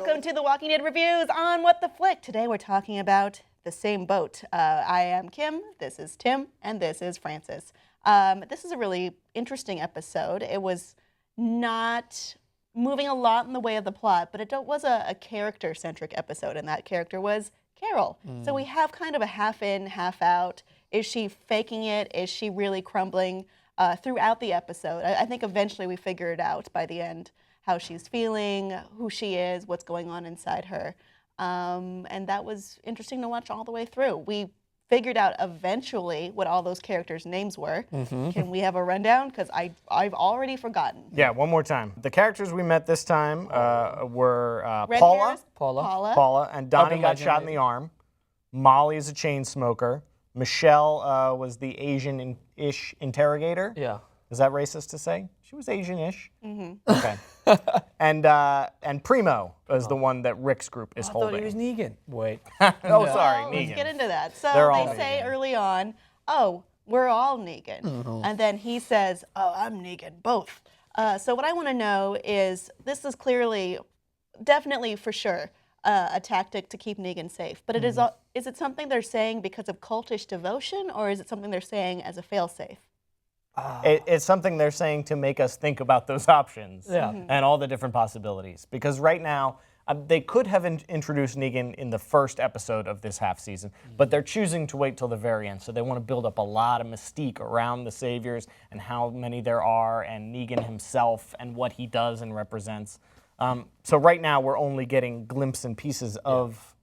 Welcome to the Walking Dead Reviews on What the Flick. Today we're talking about The Same Boat. I am Kim, this is Tim, and this is Francis. This is a really interesting episode. It was not moving a lot in the way of the plot, but it was a character-centric episode, and that character was Carol. So we have kind of a half in, half out. Is she faking it? Is she really crumbling? Throughout the episode, I think eventually we figure it out by the end, how she's feeling, who she is, what's going on inside her. And that was interesting to watch all the way through. We figured out eventually what all those characters' names were. Can we have a rundown? Because I've already forgotten. Yeah, one more time. The characters we met this time were Paula, and Donnie got shot in the arm. Molly is a chain smoker. Michelle was the Asian-ish interrogator. Yeah. Is that racist to say? She was Asian-ish. Okay. And Primo was the one that Rick's group is holding. I thought he was Negan. Wait. Sorry, Negan. Negan. Let's get into that. So they say early on, oh, we're all Negan. And then he says, oh, I'm Negan, both. So what I want to know is, this is clearly, definitely for sure, a tactic to keep Negan safe. But it is it something they're saying because of cultish devotion, or is it something they're saying as a failsafe? It's something they're saying to make us think about those options and all the different possibilities. Because right now, they could have introduced Negan in the first episode of this half season, but they're choosing to wait till the very end. So they want to build up a lot of mystique around the Saviors and how many there are, and Negan himself and what he does and represents. So right now, we're only getting glimpses and pieces of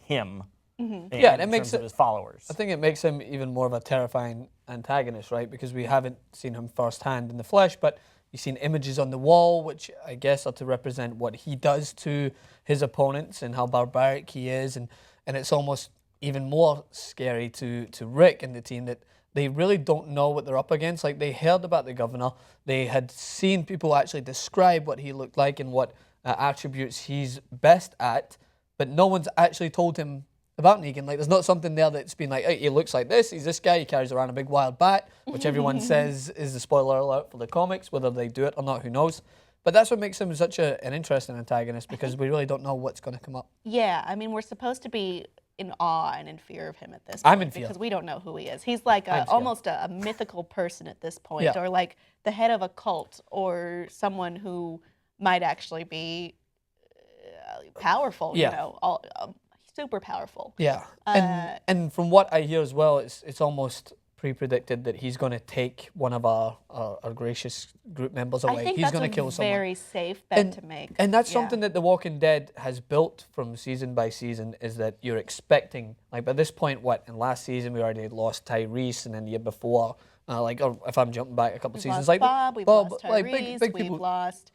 him. In terms of his followers. I think it makes him even more of a terrifying antagonist, right? Because we haven't seen him firsthand in the flesh, but you've seen images on the wall, which I guess are to represent what he does to his opponents and how barbaric he is, and it's almost even more scary to Rick and the team that they really don't know what they're up against. Like, they heard about the governor, they had seen people actually describe what he looked like and what attributes he's best at, but no one's actually told him about Negan. Like, there's not something there that's been like, hey, he looks like this, he's this guy, he carries around a big wild bat, which everyone says is the spoiler alert for the comics. Whether they do it or not, who knows? But that's what makes him such an interesting antagonist, because we really don't know what's going to come up. Yeah, I mean, we're supposed to be in awe and in fear of him at this point. I'm in fear. Because we don't know who he is. He's like almost a mythical person at this point, or like the head of a cult, or someone who might actually be powerful, you know, super powerful. Yeah, and from what I hear as well, it's almost pre-predicted that he's going to take one of our gracious group members away. I think he's that's going to kill someone. Very safe bet to make. And that's something that The Walking Dead has built from season by season, is that you're expecting, like by this point, in last season we already lost Tyrese, and then the year before, or if I'm jumping back a couple seasons, like Bob, we've lost Tyrese, like big we've people. lost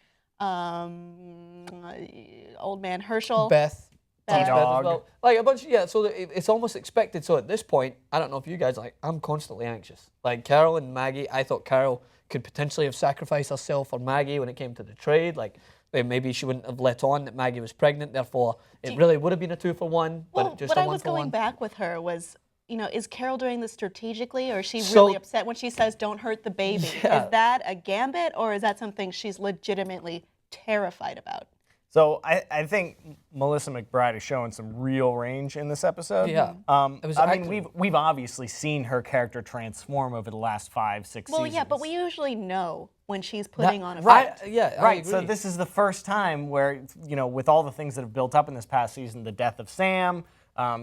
old man Herschel. Beth. Dog. Well. Like a bunch, so it's almost expected. So at this point, I don't know if you guys I'm constantly anxious. Like Carol and Maggie, I thought Carol could potentially have sacrificed herself for Maggie when it came to the trade. Like maybe she wouldn't have let on that Maggie was pregnant. Therefore, it really would have been a 2-for-1. Well, but just what a I was 1-for-1. going back with her was, is Carol doing this strategically, or is she really upset when she says, "Don't hurt the baby"? Yeah. Is that a gambit, or is that something she's legitimately terrified about? So I think Melissa McBride is showing some real range in this episode. Yeah. I mean, we've obviously seen her character transform over the last 5-6 seasons. Well, yeah, but we usually know when she's putting on a front. Right. So this is the first time where, with all the things that have built up in this past season, the death of Sam,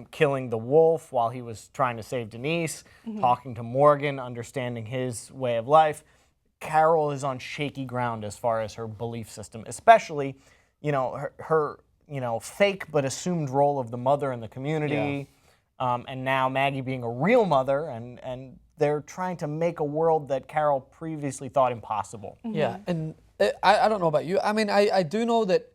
killing the wolf while he was trying to save Denise, talking to Morgan, understanding his way of life. Carol is on shaky ground as far as her belief system, especially her fake but assumed role of the mother in the community, and now Maggie being a real mother, and they're trying to make a world that Carol previously thought impossible. Yeah, and I don't know about you. I mean, I do know that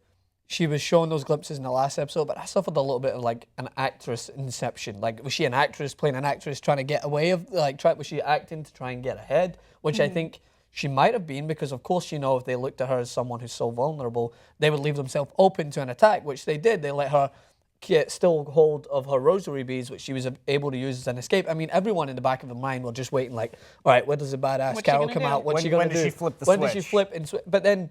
she was showing those glimpses in the last episode, but I suffered a little bit of like an actress inception. Like, was she an actress playing an actress trying to get away was she acting to try and get ahead? Which I think she might have been, because of course, if they looked at her as someone who's so vulnerable, they would leave themselves open to an attack, which they did. They let her get still hold of her rosary beads, which she was able to use as an escape. I mean, everyone in the back of their mind were just waiting like, all right, where does the badass Carol come out? What's she going to do? When does she flip the switch? When does she flip? But then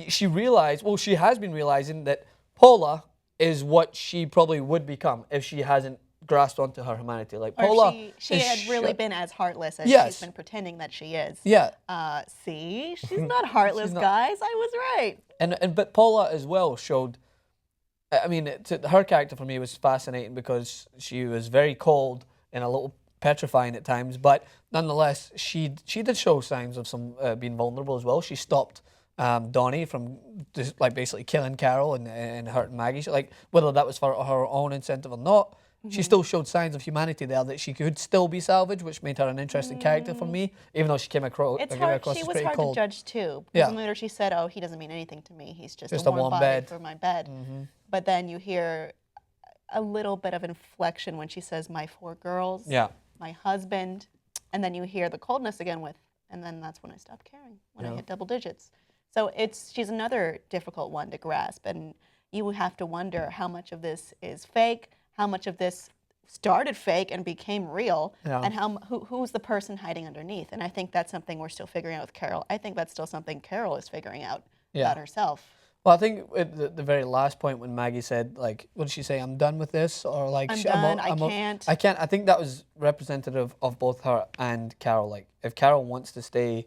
she realized, she has been realizing that Paula is what she probably would become if she hasn't grasped onto her humanity. Like Paula, Or she had really been as heartless as Yes. she's been pretending that she is. Yeah. See, she's not heartless, guys. I was right. But Paula as well showed. I mean, her character for me was fascinating because she was very cold and a little petrifying at times, but nonetheless, she did show signs of some being vulnerable as well. She stopped Donnie from just like basically killing Carol and hurting Maggie. Like whether that was for her own incentive or not, she still showed signs of humanity there that she could still be salvaged, which made her an interesting character for me, even though she came across. It's hard. She as was pretty hard cold. to judge too. Yeah. Because later she said, "Oh, he doesn't mean anything to me. He's just a warm body bed for my bed." But then you hear a little bit of inflection when she says, "My 4 girls." Yeah. My husband, and then you hear the coldness again and then that's when I stopped caring, when I hit double digits. So she's another difficult one to grasp, and you have to wonder how much of this is fake, how much of this started fake and became real, and who's the person hiding underneath. And I think that's something we're still figuring out with Carol. I think that's still something Carol is figuring out about herself. Well, I think at the very last point when Maggie said, like, what did she say? I'm done with this, or like, I'm done. I can't. I can't. I think that was representative of both her and Carol. Like, if Carol wants to stay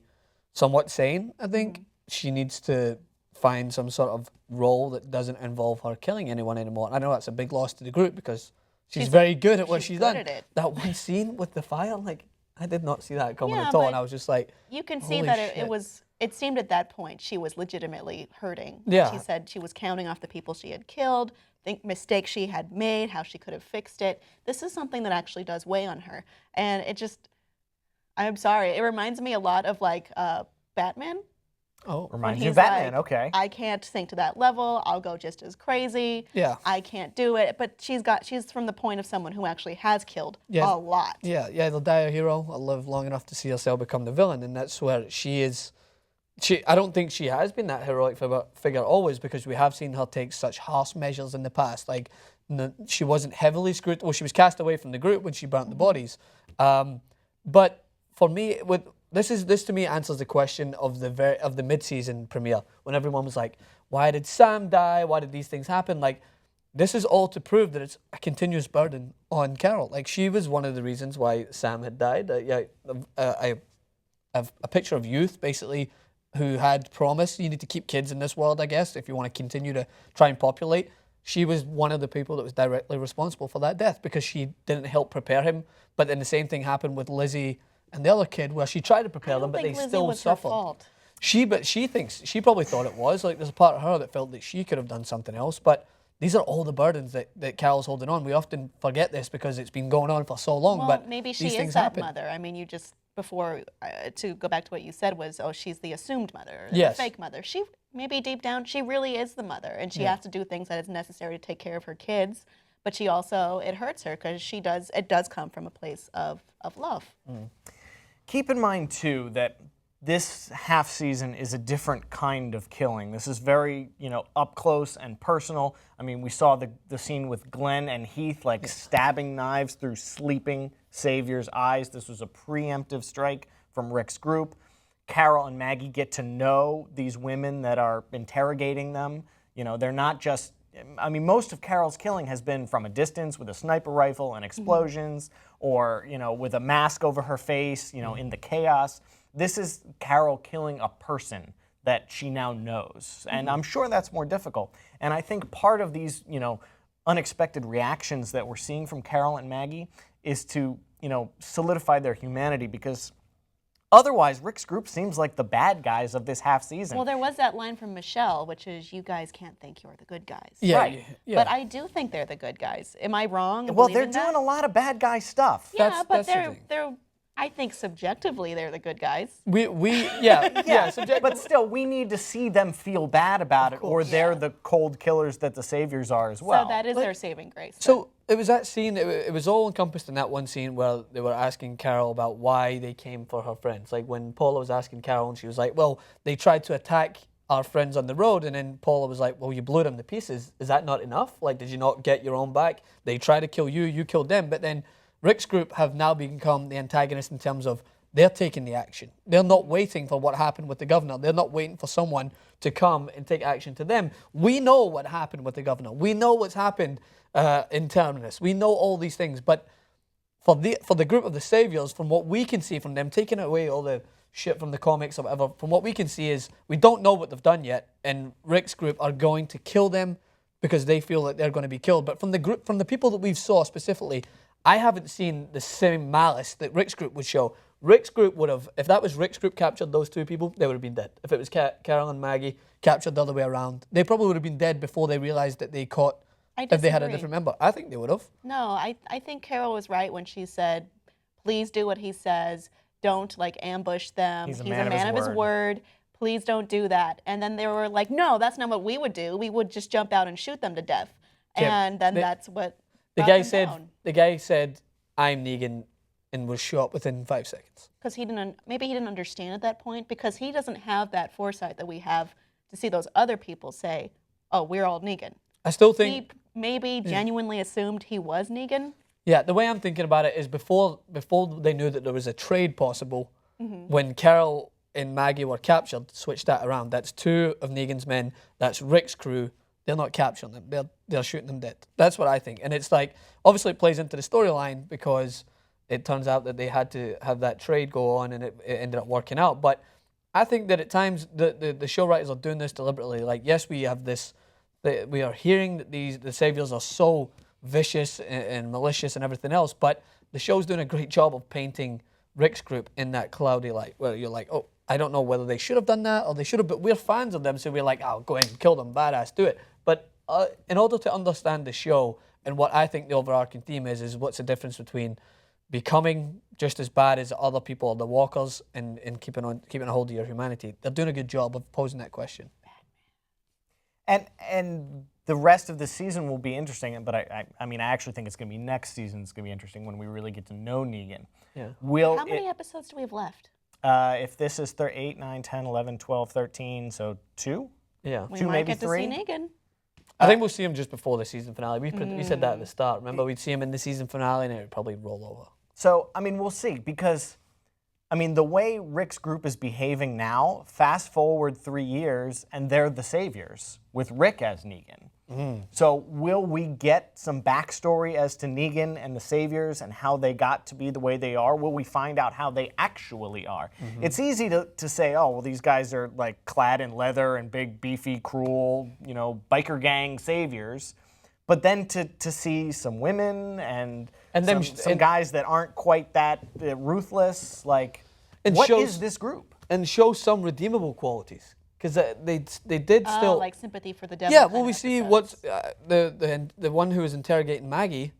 somewhat sane, I think she needs to find some sort of role that doesn't involve her killing anyone anymore. And I know that's a big loss to the group because she's very good at what she's done. At it. That one scene with the fire, like, I did not see that coming Yeah, at all, but and I was just like, you can see holy that shit. it seemed at that point she was legitimately hurting. Yeah. She said she was counting off the people she had killed, mistakes she had made, how she could have fixed it. This is something that actually does weigh on her. And it just, I'm sorry, it reminds me a lot of like Batman. Oh, Reminds When you of he's Batman, like, okay. I can't sink to that level. I'll go just as crazy. Yeah. I can't do it. But she's from the point of someone who actually has killed a lot. Yeah, they'll die a hero. I'll live long enough to see herself become the villain, and that's where she is. I don't think she has been that heroic figure always, because we have seen her take such harsh measures in the past. Like, she wasn't heavily screwed. Well, she was cast away from the group when she burnt the bodies. But for me, this to me answers the question of the mid-season premiere when everyone was like, "Why did Sam die? Why did these things happen?" Like, this is all to prove that it's a continuous burden on Carol. Like, she was one of the reasons why Sam had died. I have a picture of youth basically who had promised you need to keep kids in this world, I guess, if you want to continue to try and populate. She was one of the people that was directly responsible for that death because she didn't help prepare him. But then the same thing happened with Lizzie and the other kid, where she tried to prepare them, but they still suffered. Fault. She probably thought it was. Like, there's a part of her that felt that she could have done something else. But these are all the burdens that Carol's holding on. We often forget this because it's been going on for so long. Well, but maybe she these is things that happen. mother. I mean, you just before to go back to what you said was, oh, she's the assumed mother, Yes. the fake mother. She maybe deep down she really is the mother, and she has to do things that is necessary to take care of her kids. But she also, it hurts her because it does come from a place of love. Keep in mind, too, that this half season is a different kind of killing. This is very, up close and personal. I mean, we saw the scene with Glenn and Heath, like, stabbing knives through sleeping Savior's eyes. This was a preemptive strike from Rick's group. Carol and Maggie get to know these women that are interrogating them. They're not just... I mean, most of Carol's killing has been from a distance with a sniper rifle and explosions, or, with a mask over her face, in the chaos. This is Carol killing a person that she now knows. And I'm sure that's more difficult. And I think part of these, unexpected reactions that we're seeing from Carol and Maggie is to, solidify their humanity, because otherwise, Rick's group seems like the bad guys of this half season. Well, there was that line from Michelle, which is, "You guys can't think you're the good guys." Yeah, Right. Yeah. But I do think they're the good guys. Am I wrong? in Well, they're believing doing that? a lot of bad guy stuff. Yeah, but that's the thing. they're. I think subjectively they're the good guys. Subject. But still, we need to see them feel bad about it, or they're the cold killers that the Saviors are as well. So that is their saving grace. So it was that scene, it was all encompassed in that one scene where they were asking Carol about why they came for her friends. Like, when Paula was asking Carol, and she was like, well, they tried to attack our friends on the road, and then Paula was like, well, you blew them to pieces. Is that not enough? Like, did you not get your own back? They tried to kill you, you killed them. But then Rick's group have now become the antagonist in terms of they're taking the action. They're not waiting for what happened with the governor. They're not waiting for someone to come and take action to them. We know what happened with the governor. We know what's happened in Terminus. We know all these things. But for the group of the Saviors, from what we can see from them, taking away all the shit from the comics or whatever, from what we can see is we don't know what they've done yet, and Rick's group are going to kill them because they feel that they're going to be killed. But from the people that we've saw specifically, I haven't seen the same malice that Rick's group would show. Rick's group would have, if that was Rick's group captured those two people, they would have been dead. If it was Carol and Maggie captured the other way around, they probably would have been dead before they realized that they caught, if they had a different member. I think they would have. No, I think Carol was right when she said, please do what he says. Don't like ambush them. He's a man of his word. Please don't do that. And then they were like, no, that's not what we would do. We would just jump out and shoot them to death. Yeah, And then that's what the guy said, I'm Negan, and was shot within 5 seconds. Because maybe he didn't understand at that point, because he doesn't have that foresight that we have to see those other people say, oh, we're all Negan. I still think he maybe genuinely assumed he was Negan. Yeah, the way I'm thinking about it is before they knew that there was a trade possible, when Carol and Maggie were captured, switch that around. That's 2 of Negan's men. That's Rick's crew. They're not capturing them. They're shooting them dead. That's what I think. And it's like, obviously it plays into the storyline because it turns out that they had to have that trade go on, and it ended up working out. But I think that at times the show writers are doing this deliberately. Like, yes, we have this, we are hearing that the Saviors are so vicious and malicious and everything else, but the show's doing a great job of painting Rick's group in that cloudy light, where you're like, oh, I don't know whether they should have done that or they should have, but we're fans of them, so we're like, oh, go ahead and kill them, badass, do it. But in order to understand the show, and what I think the overarching theme is what's the difference between becoming just as bad as other people, the walkers, and keeping a hold of your humanity. They're doing a good job of posing that question. And the rest of the season will be interesting, but I mean, I actually think it's going to be next season. It's going to be interesting when we really get to know Negan. Yeah. How many episodes do we have left? If this is 8, 9, 10, 11, 12, 13, so 2? Yeah. We 2, might maybe get 3? to see Negan. I think we'll see him just before the season finale. We said that at the start. Remember, we'd see him in the season finale, and it would probably roll over. So, I mean, we'll see, because, I mean, the way Rick's group is behaving now, fast forward 3 years, and they're the Saviors, with Rick as Negan. So will we get some backstory as to Negan and the Saviors and how they got to be the way they are? Will we find out how they actually are? It's easy to say, oh, well, these guys are like clad in leather and big, beefy, cruel, biker gang saviors. But then to see some women and some guys that aren't quite that ruthless, like, what is this group? And show some redeemable qualities. Because they did still like sympathy for the devil. Yeah, well, we see what's the one who was interrogating Maggie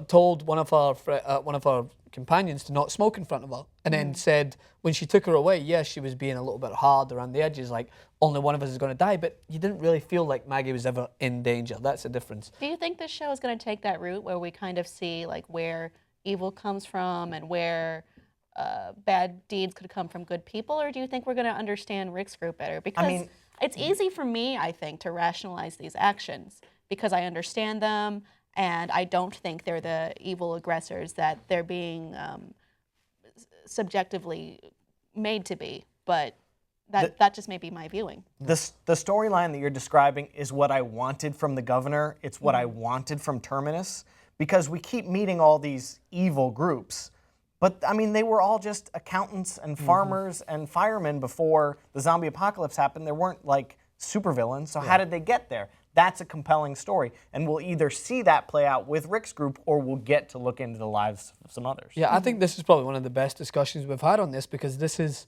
told one of our companions to not smoke in front of her, and then said when she took her away, yes, she was being a little bit hard around the edges, like only one of us is going to die, but you didn't really feel like Maggie was ever in danger. That's the difference. Do you think this show is going to take that route where we kind of see like where evil comes from and where bad deeds could come from good people, or do you think we're going to understand Rick's group better? Because it's easy for me, I think, to rationalize these actions because I understand them, and I don't think they're the evil aggressors that they're being subjectively made to be. But that just may be my viewing. The storyline that you're describing is what I wanted from the governor. It's what I wanted from Terminus, because we keep meeting all these evil groups. But, I mean, they were all just accountants and farmers and firemen before the zombie apocalypse happened. There weren't, like, supervillains. So how did they get there? That's a compelling story. And we'll either see that play out with Rick's group, or we'll get to look into the lives of some others. Yeah, I think this is probably one of the best discussions we've had on this, because this is,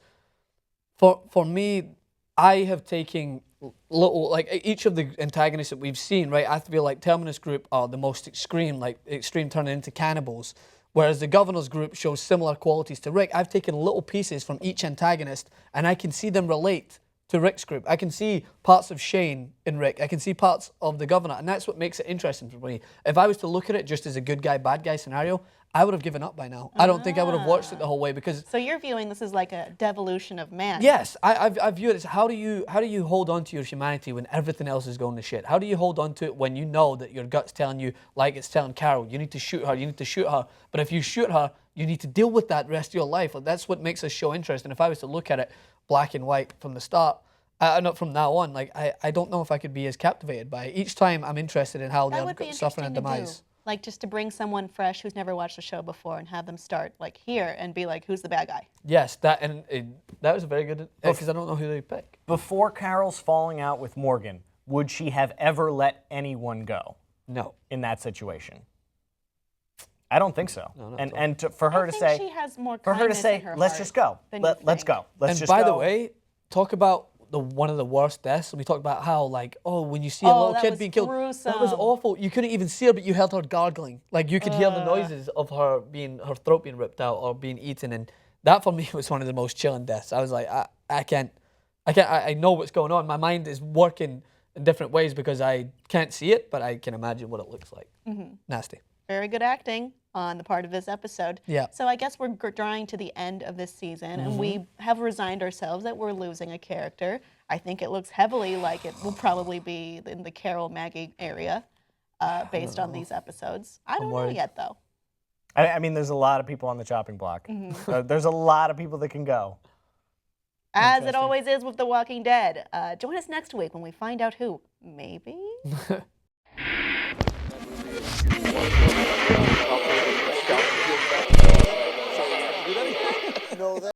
for me, I have taken each of the antagonists that we've seen, right? I feel like Terminus group are the most extreme turning into cannibals. Whereas the governor's group shows similar qualities to Rick. I've taken little pieces from each antagonist, and I can see them relate to Rick's group. I can see parts of Shane in Rick. I can see parts of the governor, and that's what makes it interesting for me. If I was to look at it just as a good guy, bad guy scenario, I would have given up by now. I don't think I would have watched it the whole way, because... So you're viewing this as like a devolution of man. Yes, I view it as how do you hold on to your humanity when everything else is going to shit? How do you hold on to it when you know that your gut's telling you, like it's telling Carol, you need to shoot her, but if you shoot her, you need to deal with that the rest of your life. Like, that's what makes a show interesting. If I was to look at it black and white from the start, not from now on, like I don't know if I could be as captivated by it. Each time I'm interested in how That they're would be suffering interesting a to demise. do. Like just to bring someone fresh who's never watched the show before and have them start like here and be like, who's the bad guy? Yes, that was a very good, because I don't know who they pick. Before Carol's falling out with Morgan, would she have ever let anyone go No. in that situation? I don't think so. not and at all. and for her I to think say, she has more for her to kindness say, in her let's heart just go, than you let's think. go, let's And just by go. the way, talk about one of the worst deaths. We talked about how, like, when you see a Oh, little that kid was being killed, that was gruesome. awful. You couldn't even see her, but you heard her gargling. Like, you could hear the noises of her throat being ripped out or being eaten. And that for me was one of the most chilling deaths. I was like, I know what's going on. My mind is working in different ways because I can't see it, but I can imagine what it looks like. Nasty. Very good acting on the part of this episode. Yeah. So I guess we're drawing to the end of this season, and we have resigned ourselves that we're losing a character. I think it looks heavily like it will probably be in the Carol Maggie area, based on these episodes. I don't know worried. yet, though. I mean, there's a lot of people on the chopping block. There's a lot of people that can go. As it always is with The Walking Dead. Join us next week when we find out who. Maybe?